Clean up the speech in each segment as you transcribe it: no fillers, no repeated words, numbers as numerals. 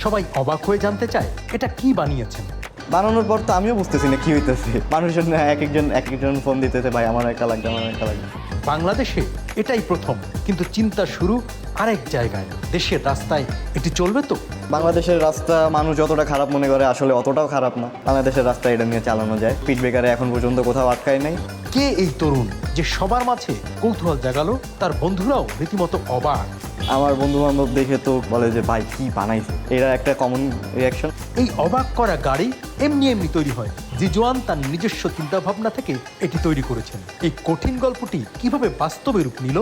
সবাই অবাক হয়ে জানতে চায় এটা কি বানিয়েছেন। বানানোর পর তো আমিও বুঝতেছি না কি হইতেছে। মানুষজন এক একজন ফোন দিতেছে, ভাই আমার একটা লাগবে, আমার একটা লাগবে। বাংলাদেশে এটাই প্রথম, কিন্তু চিন্তা শুরু আরেক জায়গায়। দেশের রাস্তায় এটি চলবে তো? বাংলাদেশের রাস্তা মানুষ যতটা খারাপ মনে করে আসলে অতটাও খারাপ না। বাংলাদেশের রাস্তা এটা নিয়ে চালানো যায়। স্পিড ব্রেকারে এখন পর্যন্ত কোথাও আটকায় নাই। কে এই তরুণ যে সবার মাঝে কৌতূহল জাগালো? তার বন্ধুরাও রীতিমতো অবাক। আমার বন্ধু বান্ধব দেখে তো বলে যে ভাই কি বানাইছে, এরা একটা কমন রিয়াকশন। এই অবাক করা গাড়ি এমনি এমনি তৈরি হয়। জিজওয়ান তার নিজস্ব চিন্তাভাবনা থেকে এটি তৈরি করেছেন। এই কঠিন গল্পটি কিভাবে বাস্তবে রূপ নিল?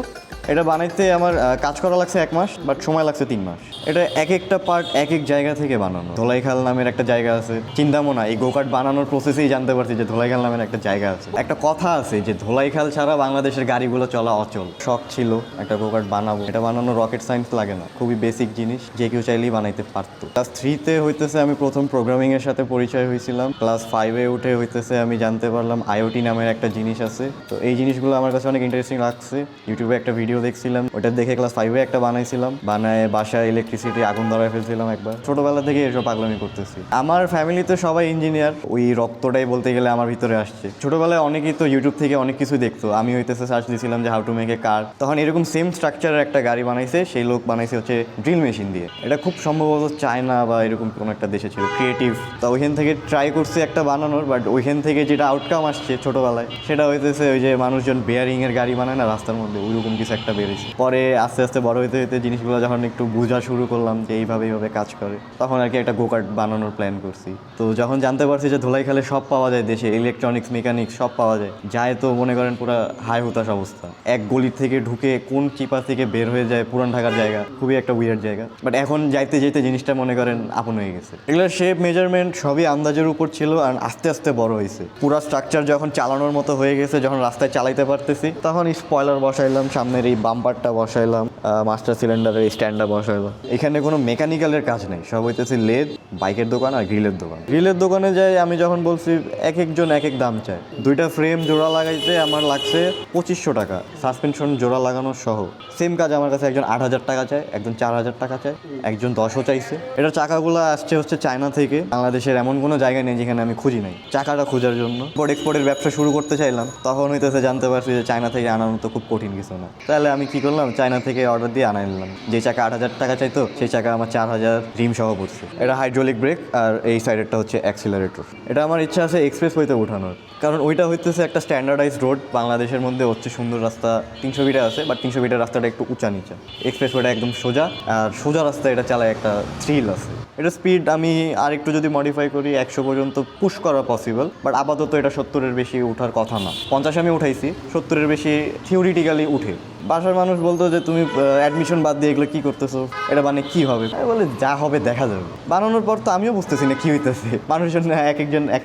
এটা বানাইতে আমার কাজ করা লাগছে 1 মাস, বাট সময় লাগছে 3 মাস। এটা এক একটা পার্ট এক এক জায়গা থেকে বানানো। ধোলাইখাল নামের একটা জায়গা আছে, চিন্তামো না, এই গোকার্ট বানানোর প্রসেসেই জানতে পারছি যে ধোলাইখাল নামের একটা জায়গা আছে। একটা কথা আছে যে ধোলাইখাল ছাড়া বাংলাদেশের গাড়িগুলো চলা অচল। শখ ছিল একটা গোকার্ট বানাবো। এটা বানানো রকেট সায়েন্স লাগে না, খুবই বেসিক জিনিস, যে কেউ চাইলেই বানাইতে পারতো। ক্লাস 3-তে হইতেছে আমি প্রথম প্রোগ্রামিং এর সাথে পরিচয় হয়েছিলাম। ক্লাস 5-এ উঠে হইতেছে আমি জানতে পারলাম আইওটি নামের একটা জিনিস আছে। তো এই জিনিসগুলো আমার কাছে অনেক ইন্টারেস্টিং লাগছে। ইউটিউবে একটা ভিডিও দেখছিলাম, ওটা দেখে ক্লাস 5-এ একটা বানাইছিলাম। বানায় বাসায় ইলেকট্রিসিটি আগুন ধরায় ফেলছিলাম একবার। ছোটবেলা থেকে এসব পাগলামি করতেছি। আমার ফ্যামিলিতে সবাই ইঞ্জিনিয়ার, ওই রক্তটাই বলতে গেলে আমার ভিতরে আসছে। ছোটবেলায় অনেকেই তো ইউটিউব থেকে অনেক কিছু দেখতো, আমি হইতেছে সার্চ দিয়েছিলাম যে হাউ টু মেক এ কার। তখন এরকম সেম স্ট্রাকচারের একটা গাড়ি বানাইছে, সেই লোক বানাইছে হচ্ছে ড্রিল মেশিন দিয়ে। এটা খুব সম্ভবত চায়না বা এরকম কোনো একটা দেশে ছিল, ক্রিয়েটিভ। তো ওইখান থেকে ট্রাই করছি একটা বানানোর, বাট ওইখান থেকে যেটা আউটকাম আসছে ছোটবেলায় সেটা হইতেছে ওই যে মানুষজন বেয়ারিং এর গাড়ি বানায় না রাস্তার মধ্যে, ওইরকম কিছু একটা বেরিয়েছে। পরে আস্তে আস্তে বড় হইতে হইতে জিনিসগুলো যখন একটু বোঝা শুরু করলাম যে এইভাবে কাজ করে, তখন আর কি একটা গোকার্ট বানানোর প্ল্যান করছি। তো যখন জানতে পারছি যে ধোলাইখালে সব পাওয়া যায়, দেশে ইলেকট্রনিক্স মেকানিক্স সব পাওয়া যায় তো মনে করেন পুরো হাই হুতাশ অবস্থা। এক গলির থেকে ঢুকে কোন চিপা থেকে বের হয়ে যায় পুরান ঢাকার জায়গা, খুবই একটা উইয়ার্ড জায়গা। বাট এখন যাইতে যেতে জিনিসটা মনে করেন আপন হয়ে গেছে। এগুলোর শেপ মেজারমেন্ট সবই আন্দাজের উপর ছিল, আর আস্তে আস্তে বড় হয়েছে। পুরো স্ট্রাকচার যখন চালানোর মতো হয়ে গেছে, যখন রাস্তায় চালাইতে পারতেছি, তখন স্পয়লার বসাইলাম, সামনের এই বাম্পারটা বসাইলাম, মাস্টার সিলিন্ডারের এই স্ট্যান্ডটা বসাইলাম। এখানে কোনো মেকানিক্যালের কাজ নেই, সব হইতেছে লেদ, বাইকের দোকান আর গ্রিলের দোকান। গ্রিলের দোকানে যাই আমি যখন বলছি, এক একজন এক এক দাম চায়। 2টা ফ্রেম জোড়া লাগাইতে আমার লাগছে 2500 টাকা, সাসপেনশন জোড়া লাগানোর সহ। সেম কাজ আমার কাছে একজন 8000 টাকা চায়, একজন 4000 টাকা চায়, একজন 10ও চাইছে। এটার চাকাগুলো আসছে হচ্ছে চায়না থেকে। বাংলাদেশের এমন কোনো জায়গা নেই যেখানে আমি খুঁজি নাই চাকাটা খোঁজার জন্য। ইম্পোর্ট এক্সপোর্টের ব্যবসা শুরু করতে চাইলাম, তখন হইতেছে জানতে পারছি যে চায়না থেকে আনানো তো খুব কঠিন কিছু না। তাহলে আমি কি করলাম, চায়না থেকে অর্ডার দিয়ে আনাই নিলাম। যে চাকা 8000 টাকা চাইতো, সেই চাকা আমার 4000 রিম সহ পড়ছে। এটা হাইড্রোলিক ব্রেক, আর এই সাইডেরটা হচ্ছে অ্যাক্সিলারেটর। এটা আমার ইচ্ছা আছে এক্সপ্রেস ওয়েতে ওঠানোর, কারণ ওইটা হইতেছে একটা স্ট্যান্ডার্ডাইজ রোড। বাংলাদেশের মধ্যে হচ্ছে সুন্দর রাস্তা 300 ফিটে আছে, বাট 300 ফিটের রাস্তাটা একটু উঁচা নিচা। এক্সপ্রেস ওয়েটা একদম সোজা, আর সোজা রাস্তায় এটা চালায় একটা থ্রিল আছে। এটা স্পিড আমি আর একটু যদি মডিফাই করি 100 পর্যন্ত পুশ করা পসিবল, বাট আপাতত এটা 70-এর বেশি ওঠার কথা না। 50 আমি উঠাইছি, 70-এর বেশি থিওরিটিক্যালি উঠে। বাসার মানুষ বলতো যে তুমি অ্যাডমিশন বাদ দিয়ে এগুলো কী করতেছো, এটা মানে কী হবে? আমি বলে যা হবে দেখা যাবে। বানানোর পর তো আমিও বুঝতেছি না কী হইতেছে। মানুষজন এক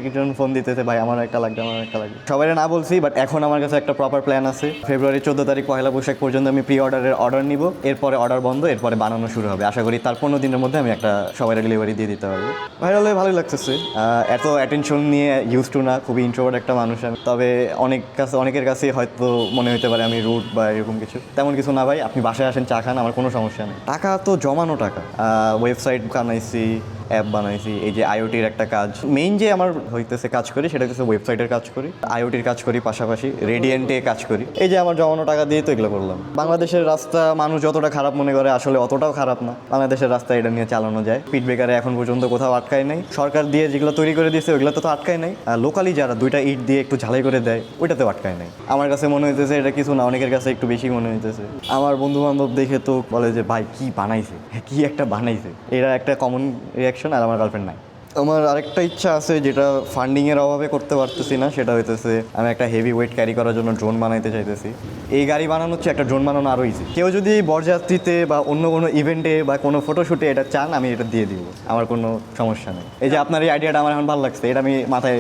একজন ফোন দিতেছে, ভাই আমার একটা লাগবে, আমার একটা লাগবে। সবাই না বলছি, বাট এখন আমার কাছে একটা প্রপার প্ল্যান আছে। ফেব্রুয়ারি 14 তারিখ পয়লা বৈশাখ পর্যন্ত আমি প্রি অর্ডার নিব। এরপরে অর্ডার বন্ধ, এরপরে বানানো শুরু হবে। আশা করি তার 15 দিনের মধ্যে আমি একটা সবাই ডেলিভারি দিয়ে দিতে পারবো। ভাইরাল হয়ে ভালোই লাগতেছে। এত অ্যাটেনশন নিয়ে ইউজ টু না, খুবই ইন্ট্রোভার্ট একটা মানুষ আমি। তবে অনেকের কাছে হয়তো মনে হতে পারে আমি রুড বা এরকম কিছু, তেমন কিছু না ভাই। আপনি বাসায় আসেন, চা খান, আমার কোনো সমস্যা নেই। টাকা তো জমানো টাকা। ওয়েবসাইট বানাইছি, অ্যাপ বানাইছি, এই যে আইওটির একটা কাজ। মেইন যে আমার হইতেছে কাজ করি সেটা হচ্ছে ওয়েবসাইটের কাজ করি, আইওটির কাজ করি, পাশাপাশি রেডিয়েন্টে কাজ করি। এই যে আমার জমানো টাকা দিয়ে তো এগুলো করলাম। বাংলাদেশের রাস্তা মানুষ যতটা খারাপ মনে করে আসলে অতটাও খারাপ না। বাংলাদেশের রাস্তা এটা নিয়ে চালানো যায়। স্পিড ব্রেকারে এখন পর্যন্ত কোথাও আটকায় নাই। সরকার দিয়ে যেগুলো তৈরি করে দিয়েছে ওইগুলো তো আটকায় নাই। লোকালি যারা 2টা ইট দিয়ে একটু ঝালাই করে দেয়, ওইটাতেও আটকায় নাই। আমার কাছে মনে হইতেছে এটা কিছু না, অনেকের কাছে একটু বেশি মনে হইতেছে। আমার বন্ধু বান্ধব দেখে তো বলে যে ভাই কি বানাইছে, কি একটা বানাইছে। এরা একটা কমন রিয়াকশন। আর আমার গার্লফ্রেন্ড নাই। আমার আরেকটা ইচ্ছা আছে যেটা ফান্ডিংয়ের অভাবে করতে পারতেছি না, সেটা হইতেছে আমি একটা হেভি ওয়েট ক্যারি করার জন্য ড্রোন বানাইতে চাইতেছি। এই গাড়ি বানানো হচ্ছে, একটা ড্রোন বানানো আরও ইজি। কেউ যদি বরযাত্রীতে বা অন্য কোনো ইভেন্টে বা কোনো ফটোশ্যুটে এটা চান, আমি এটা দিয়ে দিব, আমার কোনো সমস্যা নেই। এই যে আপনার এই আইডিয়াটা আমার এখন ভালো লাগছে, এটা আমি মাথায়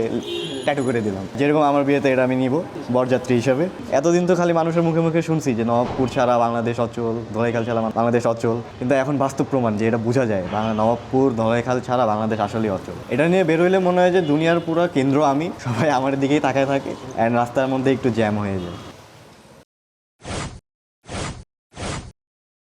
ট্যাটু করে দিলাম। যেরকম আমার বিয়েতে এটা আমি নিব বরযাত্রী হিসাবে। এতদিন তো খালি মানুষের মুখে মুখে শুনছি যে নবাবপুর ছাড়া বাংলাদেশ অচল, ধোলাইখাল ছাড়া বাংলাদেশ অচল, কিন্তু এখন বাস্তব প্রমাণ যে এটা বোঝা যায়, নবাবপুর ধোলাইখাল ছাড়া বাংলাদেশ আসলেই অচল। এটা নিয়ে বেরোইলে মনে হয় যে দুনিয়ার পুরো কেন্দ্র আমি, সবাই আমার দিকেই তাকায় থাকে, অ্যান্ড রাস্তার মধ্যে একটু জ্যাম হয়ে যায়।